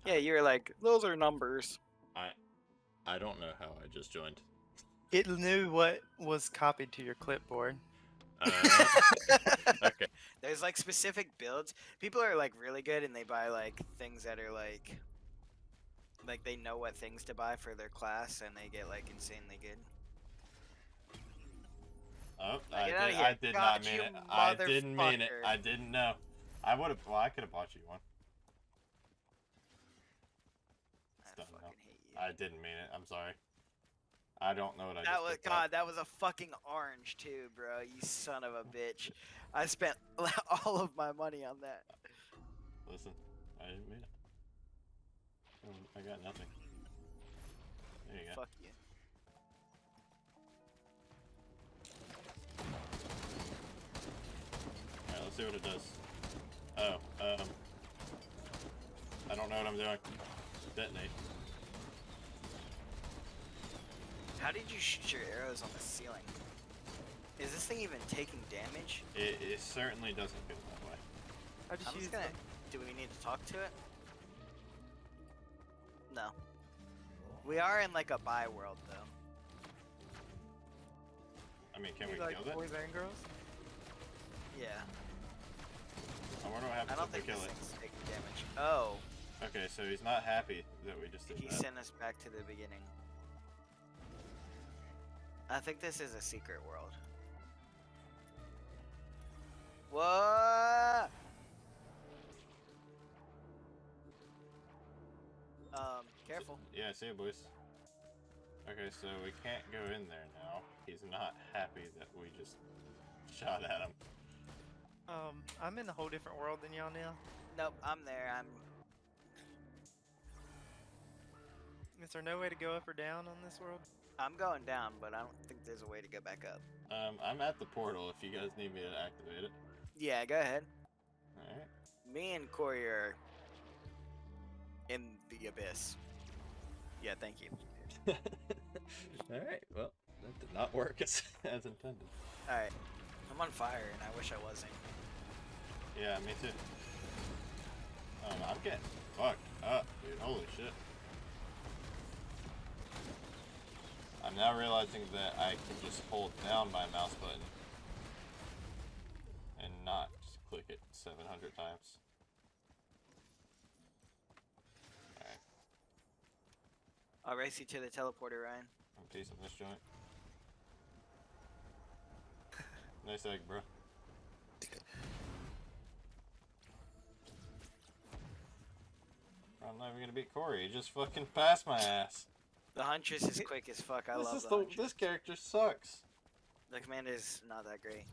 Yeah, you were like, those are numbers. I don't know how I just joined. It knew what was copied to your clipboard. Okay. There's like specific builds. People are like really good and they buy like things that are like they know what things to buy for their class and they get like insanely good. Oh, Like, get outta here. I did not God, mean you it. I didn't mean it. motherfucker. I didn't know. I would have. Well, I could have bought you one. I It's done now. fucking hate you. I didn't mean it. I'm sorry. I don't know what I That just was picked God. up. That was a fucking orange too, bro. You son of a bitch. I spent all of my money on that. Listen, I didn't mean it. I got nothing. There you go. Fuck you. Alright, let's see what it does. Oh, I don't know what I'm doing. Detonate. How did you shoot your arrows on the ceiling? Is this thing even taking damage? It certainly doesn't feel that way. I just I'm used just gonna. Do we need to talk to it? No. We are in like a buy world though. I mean, can we like kill it? boys and girls. Yeah. I wonder what I happens don't if we think kill this it. thing's taking damage. Oh, Okay, so he's not happy that we just did he that. sent us back to the beginning. I think this is a secret world. What? Careful. Yeah, see you, boys. Okay, so we can't go in there now. He's not happy that we just shot at him. I'm in a whole different world than y'all now. Nope, I'm there. Is there no way to go up or down on this world? I'm going down, but I don't think there's a way to go back up. I'm at the portal if you guys need me to activate it. Yeah, go ahead. Alright. Me and Corey are in the abyss. Yeah, thank you. Alright, well, that did not work as intended. Alright. I'm on fire and I wish I wasn't. Yeah, me too. I'm getting fucked up, dude. Holy shit. I'm now realizing that I can just hold down my mouse button and not just click it 700 times. Alright. I'll race you to the teleporter, Ryan. I'm piecing this joint. Nice egg, bro. I'm not even gonna beat Corey. He just fucking passed my ass. The Huntress is quick as fuck. I love the Huntress. This character sucks. The Commander's not that great.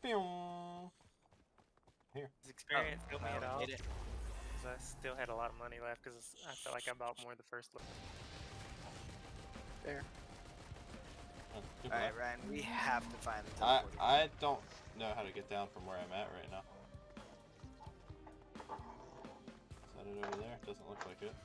Pew. Here. His experience helped me well, at all. made it. Because I still had a lot of money left because I felt like I bought more the first look. There. Oh, goodbye. Alright, Ryan, we have to find the teleporter. I don't know how to get down from where I'm at right now. Is that it over there? Doesn't look like it.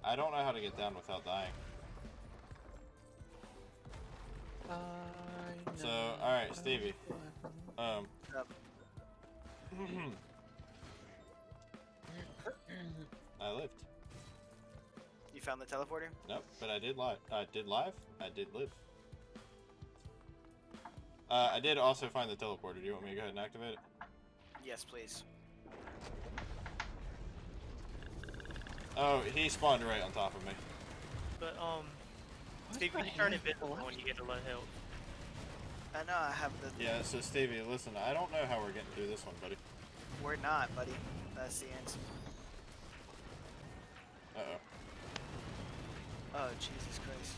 I don't know how to get down without dying. So, alright, Stevie. Yep. I lived. You found the teleporter? Nope, but I did live. I did live? I did live. I did also find the teleporter. Do you want me to go ahead and activate it? Yes, please. Oh, he spawned right on top of me. But, Steve, you turn invisible when you get a low health. I know I have the... Yeah, so Stevie, listen, I don't know how we're getting through this one, buddy. We're not, buddy. That's the answer. Uh-oh. Oh, Jesus Christ.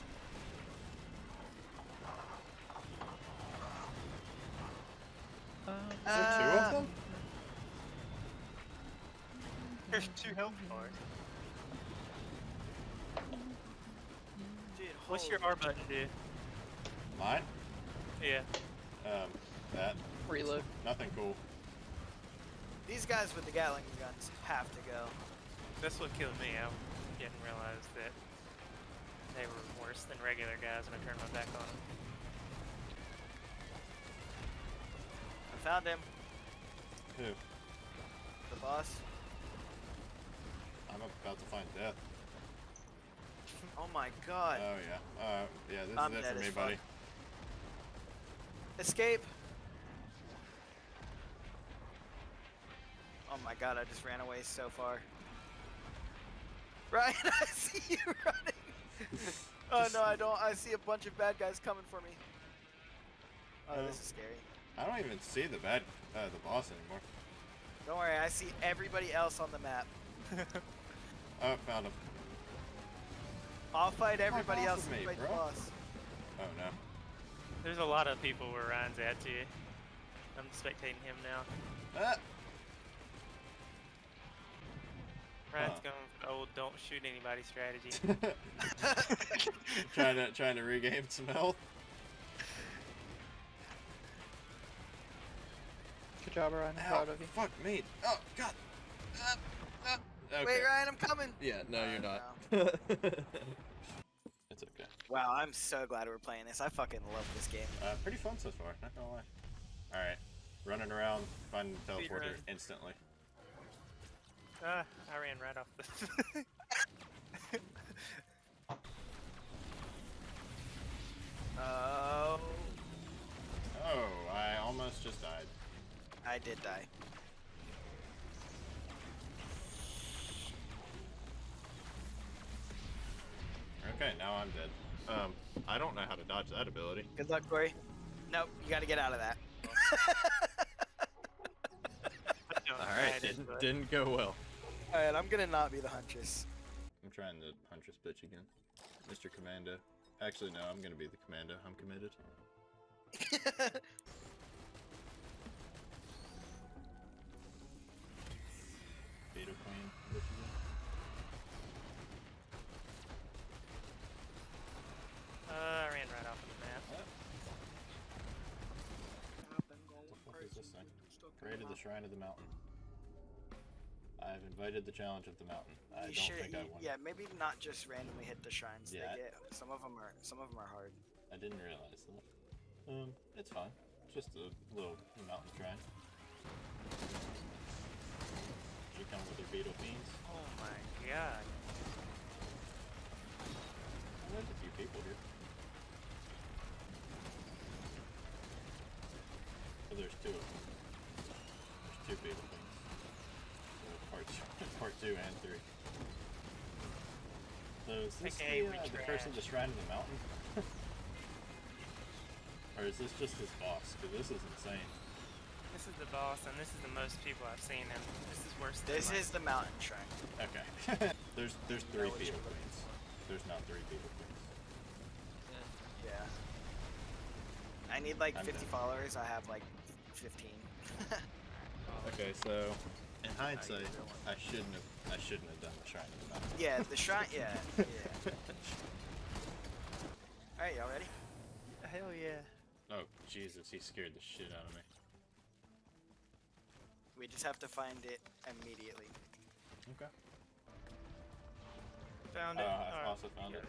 Is there two of them? There's 2 health bars. Dude, What's your holy- R button do? Mine? Yeah. That. Reload. Nothing cool. These guys with the Gatling guns have to go. That's what killed me. I didn't realize that they were worse than regular guys and I turned my back on them. I found him. Who? boss. I'm about to find death. Oh my god. Oh yeah. Yeah, this I'm is it dead for me, as buddy. fuck. Escape. Oh my god, I just ran away so far. Ryan, I see you running. Oh no, I don't. I see a bunch of bad guys coming for me. Oh, this is scary. I don't even see the boss anymore. Don't worry, I see everybody else on the map. Oh, found him. I'll fight everybody off else of and me, fight the bro. boss. Oh no. There's a lot of people where Ryan's at too. I'm spectating him now. Ah! Ryan's Huh. going for the old "don't shoot anybody" strategy. trying to regain some health. Good job, Ryan. I'm Ow, proud of you. fuck me. Oh god. Okay. Wait, Ryan, I'm coming. Yeah, no, you're no. not. It's okay. Wow, I'm so glad we're playing this. I fucking love this game. Pretty fun so far, not gonna lie. Alright. Running around, finding the Speed teleporter run. instantly. I ran right off the. Oh, Oh, I almost just died. I did die. Okay, now I'm dead. I don't know how to dodge that ability. Good luck, Corey. Nope, you gotta get out of that. Alright, didn't go well. Alright, I'm gonna not be the huntress. I'm trying the Huntress bitch again. Mr. Commando. Actually, no, I'm gonna be the Commando. I'm committed. Beetle Queen. bitch again. I ran right off of the map. What the fuck is this thing? Created the Shrine of the Mountain. I have invited the challenge of the mountain. I You don't should, think I won. yeah, maybe not just randomly hit the shrines. Yeah. They get some of them are hard. I didn't realize that. It's fine. Just a little mountain shrine. You come with your beetle fiends. Oh my god. There's a few people here. Oh, there's two of them. There's two beetle fiends. Part 2 and 3. So is this Okay, the Curse of the Shrine of the Mountain? Or is this just his boss? Because this is insane. This is the boss, and this is the most people I've seen, and this is worse than This my- is the mountain shrine. Okay. there's 3 what beetle you're looking queens. There's not 3 beetle queens. Yeah. I need like I'm 50 dead. followers. I have like 15. Okay, so in hindsight, I shouldn't have done the Shrine of the Mountain. Yeah, the shrine. Yeah. Yeah. All right, y'all ready? Hell yeah. Oh Jesus, he scared the shit out of me. We just have to find it immediately. Okay. Found it. I Alright. also found it.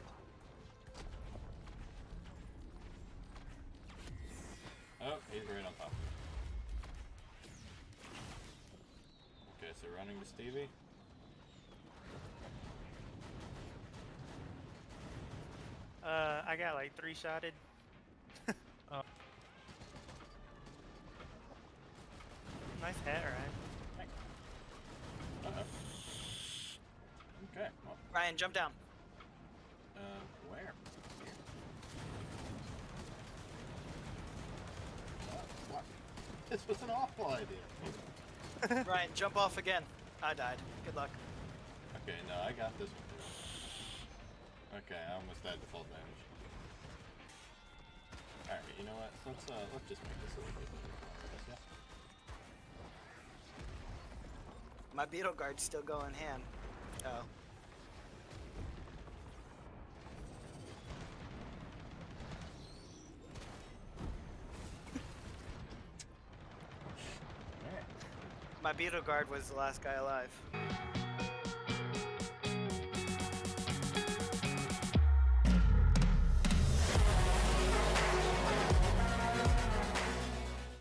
Oh, he's right on top of me. Okay, so running to Stevie. I got like 3-shotted. Oh. Nice hat, Ryan. Uh-oh. Okay, well, Ryan, jump down. where? Here. What? This was an awful idea. Ryan, jump off again. I died. Good luck. Okay, no, I got this one too. Okay, I almost died to full damage. Alright, you know what? Let's just make this a little bit better. My beetle guard's still going ham. Oh. Alright. My beetle guard was the last guy alive.